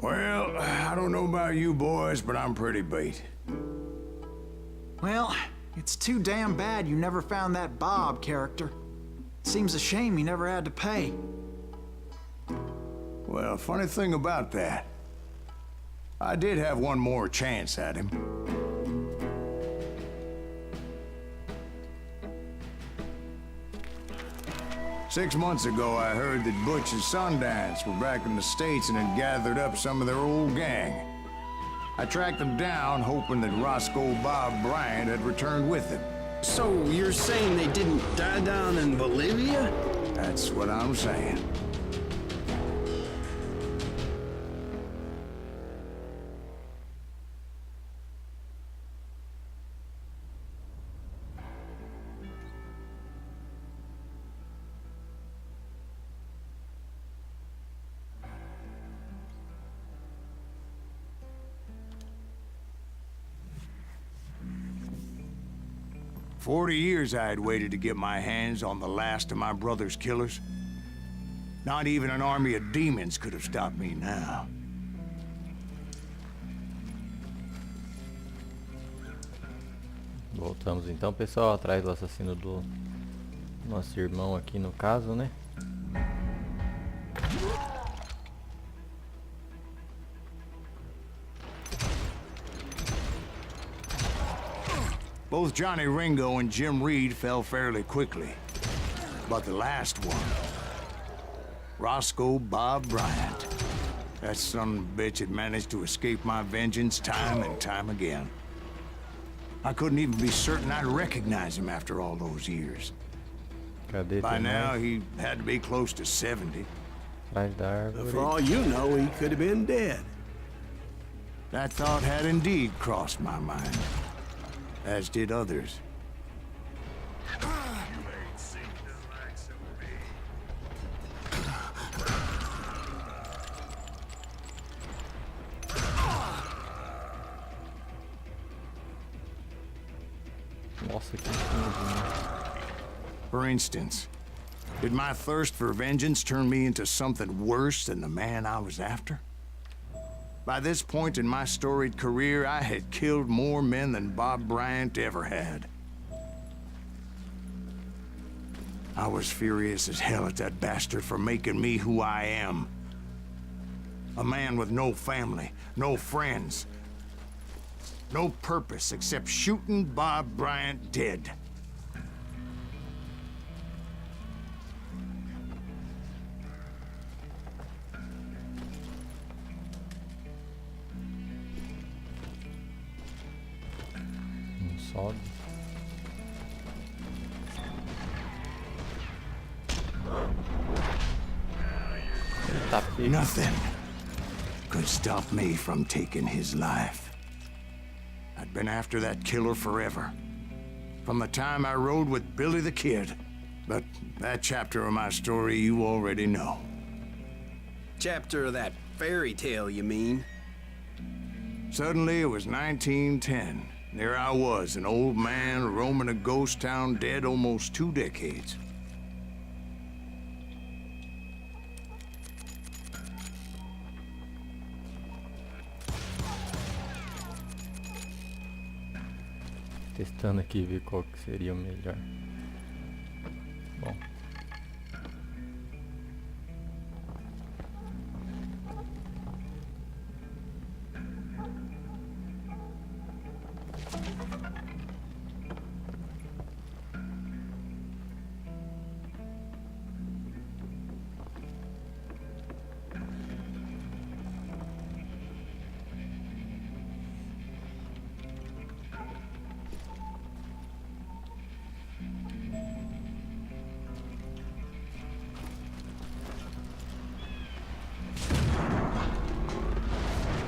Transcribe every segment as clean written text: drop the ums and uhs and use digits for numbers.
Well, I don't know about you boys, but I'm pretty beat. Well, it's too damn bad you never found that Bob character. Seems a shame he never had to pay. Well, funny thing about that, I did have one more chance at him. Six months ago, I heard that Butch and Sundance were back in the States and had gathered up some of their old gang. I tracked them down, hoping that Roscoe Bob Bryant had returned with them. So you're saying they didn't die down in Bolivia? That's what I'm saying. "40 years I had waited to get my hands on the last of my brother's killers. Not even an army of demons could have stopped me now. Voltamos então, pessoal, atrás do assassino do nosso irmão aqui no caso, né? Both Johnny Ringo and Jim Reed fell fairly quickly. But the last one, Roscoe Bob Bryant, that son of a bitch had managed to escape my vengeance time and time again. I couldn't even be certain I'd recognize him after all those years. Cadê? By now, he had to be close to 70. Atrás da árvore. For all you know, he could have been dead. That thought had indeed crossed my mind, as did others. Nossa, que lindo. For instance, did my thirst for vengeance turn me into something worse than the man I was after? By this point in my storied career, I had killed more men than Bob Bryant ever had. I was furious as hell at that bastard for making me who I am. A man with no family, no friends, no purpose except shooting Bob Bryant dead. Sobe. Tá pego. Nothing could stop me from taking his life. I'd been after that killer forever. From the time I rode with Billy the Kid. But that chapter of my story you already know. Chapter of that fairy tale, you mean? Suddenly it was 1910. There I was, an old man roaming a ghost town dead almost 2 decades. Testando aqui ver qual que seria o melhor. Bom.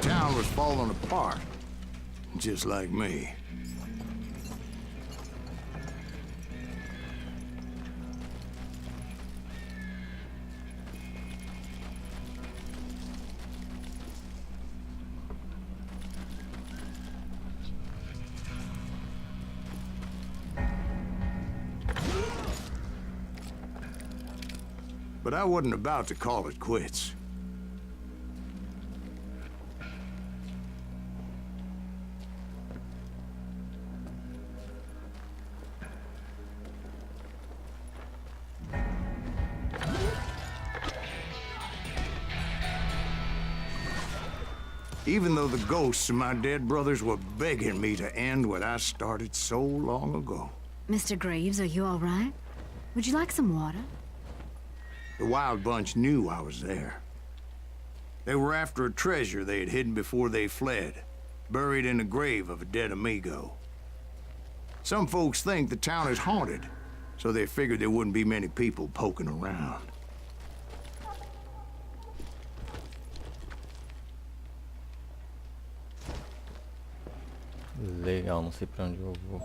Town was falling apart, just like me. But I wasn't about to call it quits. Even though the ghosts of my dead brothers were begging me to end what I started so long ago. Mr. Graves, are you all right? Would you like some water? The Wild Bunch knew I was there. They were after a treasure they had hidden before they fled, buried in the grave of a dead amigo. Some folks think the town is haunted, so they figured there wouldn't be many people poking around. Legal, não sei pra onde eu vou.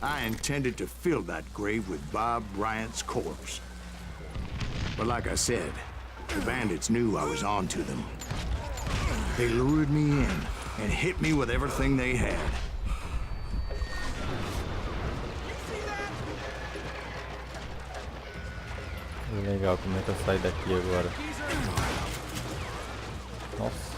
I intended to fill that grave with Bob Bryant's corpse. But like I said, the bandits knew I was on to them. They lured me in and hit me with everything they had. Legal, como é que eu saio daqui agora? Nossa.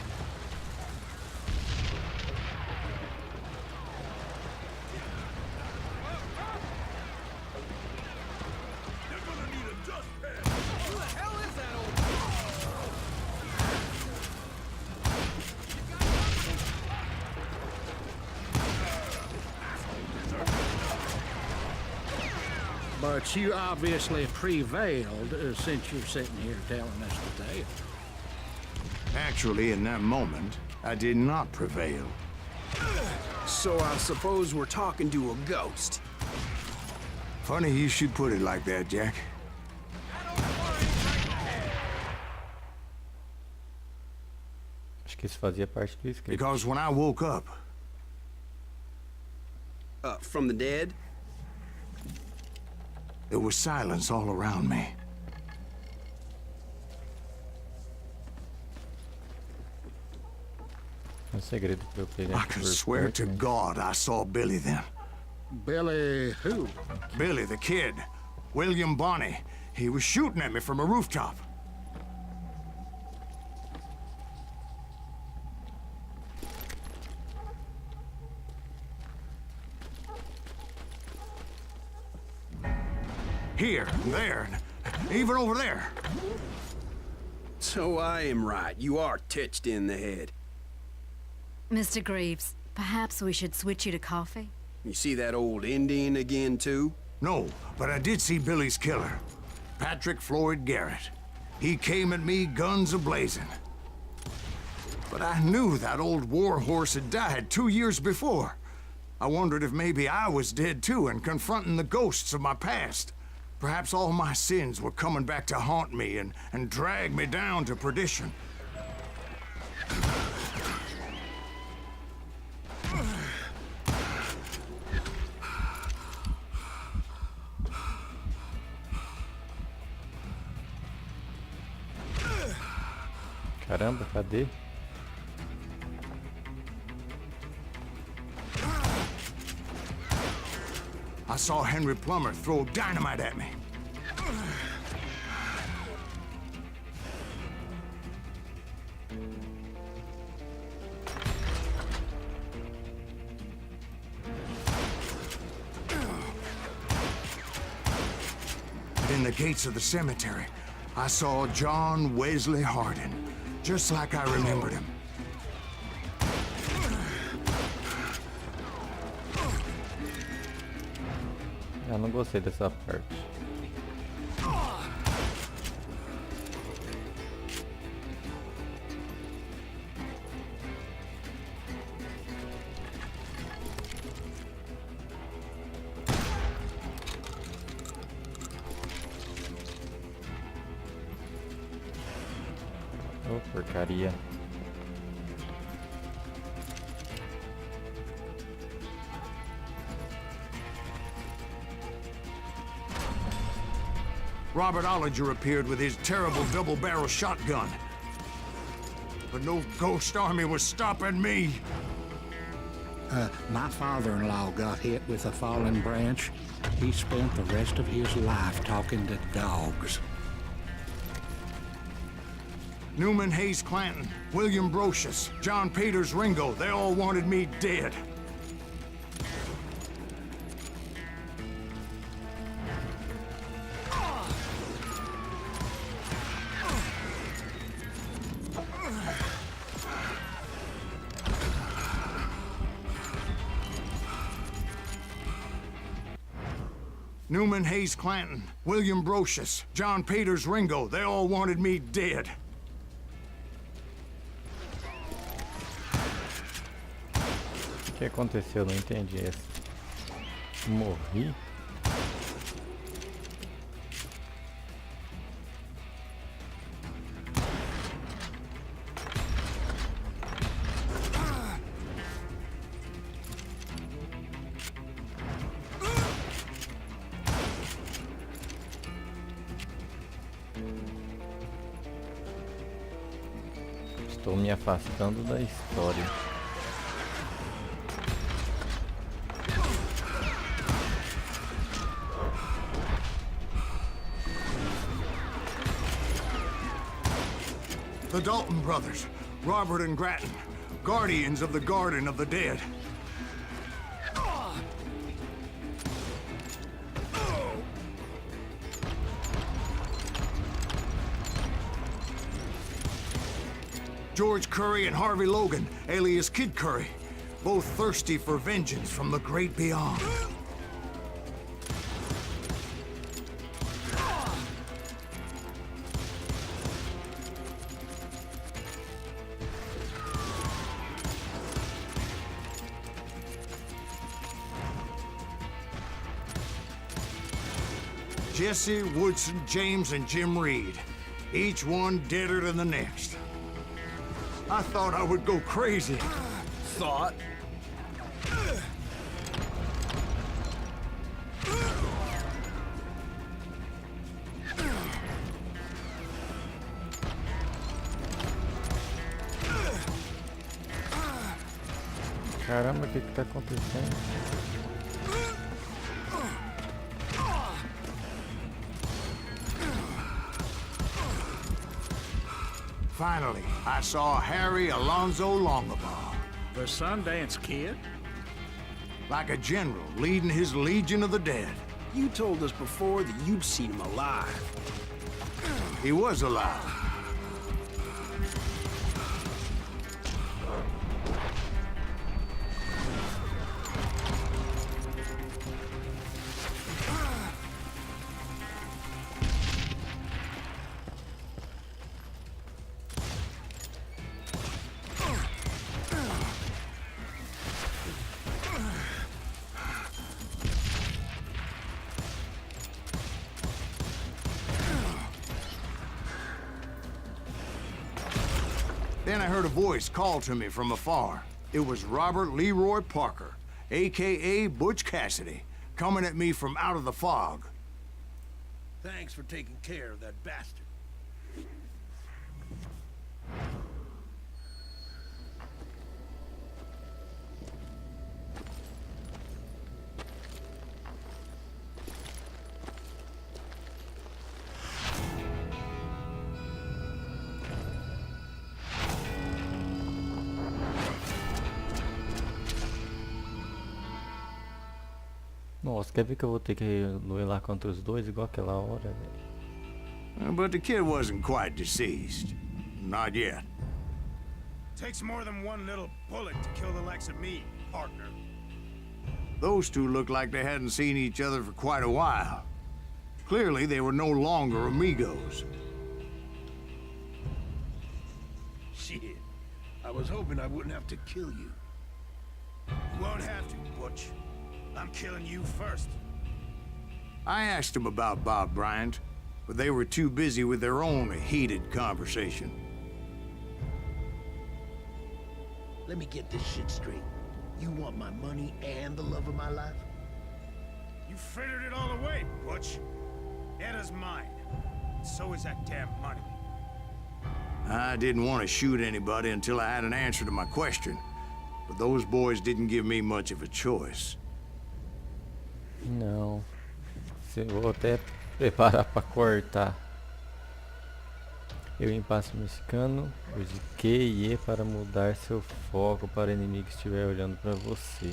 But you obviously prevailed since you're sitting here telling us the tale. Actually, in that moment, I did not prevail. So I suppose we're talking to a ghost. Funny you should put it like that, Jack. Acho que isso fazia parte do script. Because when I woke up, From the dead? there was silence all around me. É um segredo pra eu pegar I aqui could por swear perto, to mas- God I saw Billy then. Billy who? Billy, the kid. William Bonney. He was shooting at me from a rooftop. Here, there, and even over there. So I am right. You are touched in the head. Mr. Graves, perhaps we should switch you to coffee? You see that old Indian again, too? No, but I did see Billy's killer, Patrick Floyd Garrett. He came at me guns a-blazing. But I knew that old war horse had died 2 years before. I wondered if maybe I was dead too and confronting the ghosts of my past. Perhaps all my sins were coming back to haunt me and drag me down to perdition. Caramba, cadê? I saw Henry Plummer throw dynamite at me. But in the gates of the cemetery, I saw John Wesley Hardin, just like I remembered him. Eu não gostei dessa parte. Oh, porcaria. Robert Ollinger appeared with his terrible double-barrel shotgun. But no ghost army was stopping me. My father-in-law got hit with a fallen branch. He spent the rest of his life talking to dogs. Newman Hayes Clanton, William Brocious, John Peters Ringo, they all wanted me dead. Newman Hayes Clanton, William Brocious, John Peters Ringo, they all wanted me dead. O que aconteceu? Não entendi essa. Morri? Estou me afastando da história. The Dalton brothers, Robert and Grattan, guardians of the Garden of the Dead. George Curry and Harvey Logan, alias Kid Curry, both thirsty for vengeance from the great beyond. Jesse, Woodson, James, and Jim Reed, each one deader than the next. I thought I would go crazy. Thought? Caramba, o que tá acontecendo? Finally, I saw Harry Alonzo Longabaugh. The Sundance Kid? Like a general leading his legion of the dead. You told us before that you'd seen him alive. He was alive. Then I heard a voice call to me from afar. It was Robert Leroy Parker, a.k.a. Butch Cassidy, coming at me from out of the fog. Thanks for taking care of that bastard. Nossa, quer ver que eu vou ter que duelar contra os dois igual aquela hora, velho? But the kid wasn't quite deceased. Not yet. Takes more than one little bullet to kill the likes of me, partner. Those two looked like they hadn't seen each other for quite a while. Clearly, they were no longer amigos. Shit. I was hoping I wouldn't have to kill you. You won't have to, Butch. I'm killing you first. I asked them about Bob Bryant, but they were too busy with their own heated conversation. Let me get this shit straight. You want my money and the love of my life? You frittered it all away, Butch. Eda's mine. So is that damn money. I didn't want to shoot anybody until I had an answer to my question, but those boys didn't give me much of a choice. Não. Vou até preparar pra cortar. Eu em passo mexicano, use Q e E para mudar seu foco para o inimigo que estiver olhando para você.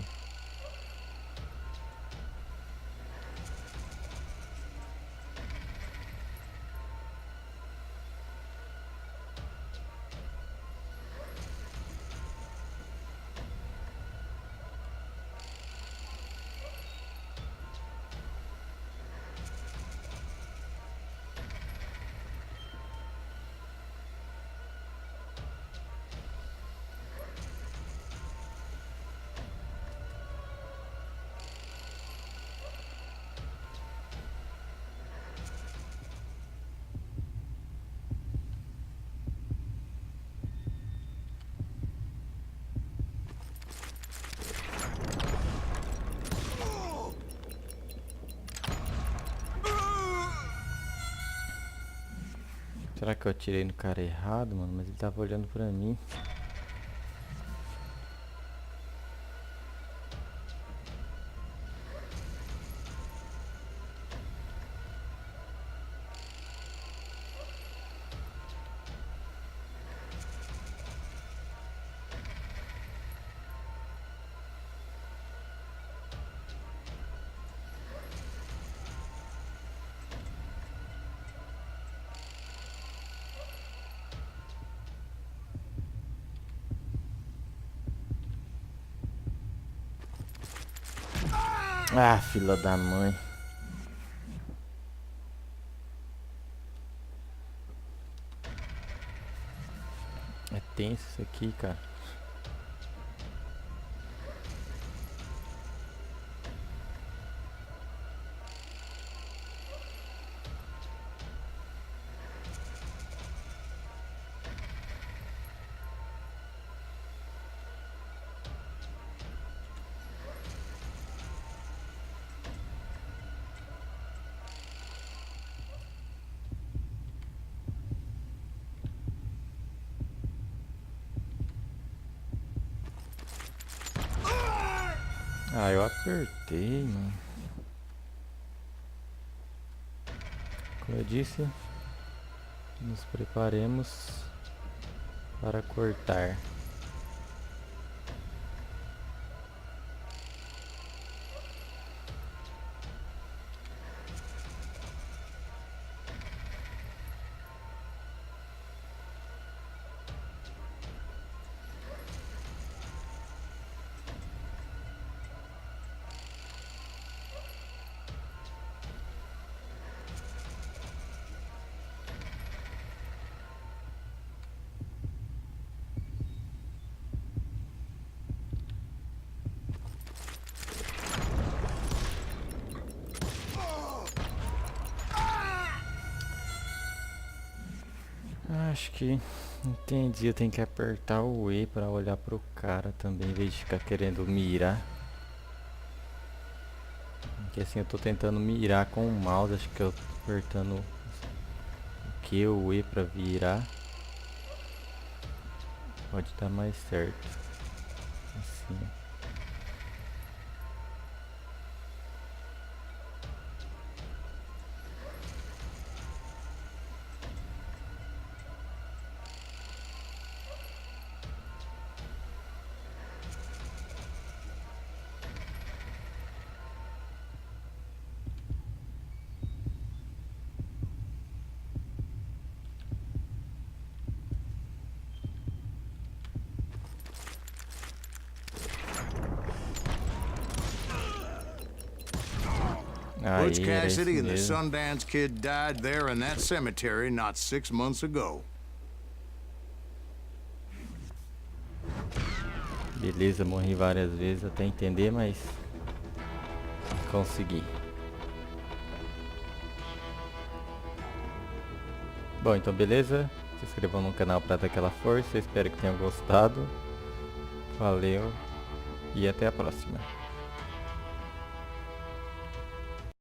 Será que eu atirei no cara errado, mano? Mas ele tava olhando pra mim. Ah, fila da mãe. É tenso isso aqui, cara. Ah, eu apertei, mano. Como eu disse, nos preparemos para cortar. Acho que entendi, eu tenho que apertar o E para olhar pro cara também, em vez de ficar querendo mirar. Porque assim eu tô tentando mirar com o mouse, acho que eu tô apertando o Q ou o E para virar. Pode dar mais certo. Assim. Butch Aí, era isso Cassidy and the mesmo. Sundance Kid died there in that cemetery not 6 months ago. Beleza, morri várias vezes até entender, mas consegui. Bom, então beleza? Se inscrevam no canal para dar aquela força. Espero que tenham gostado. Valeu e até a próxima.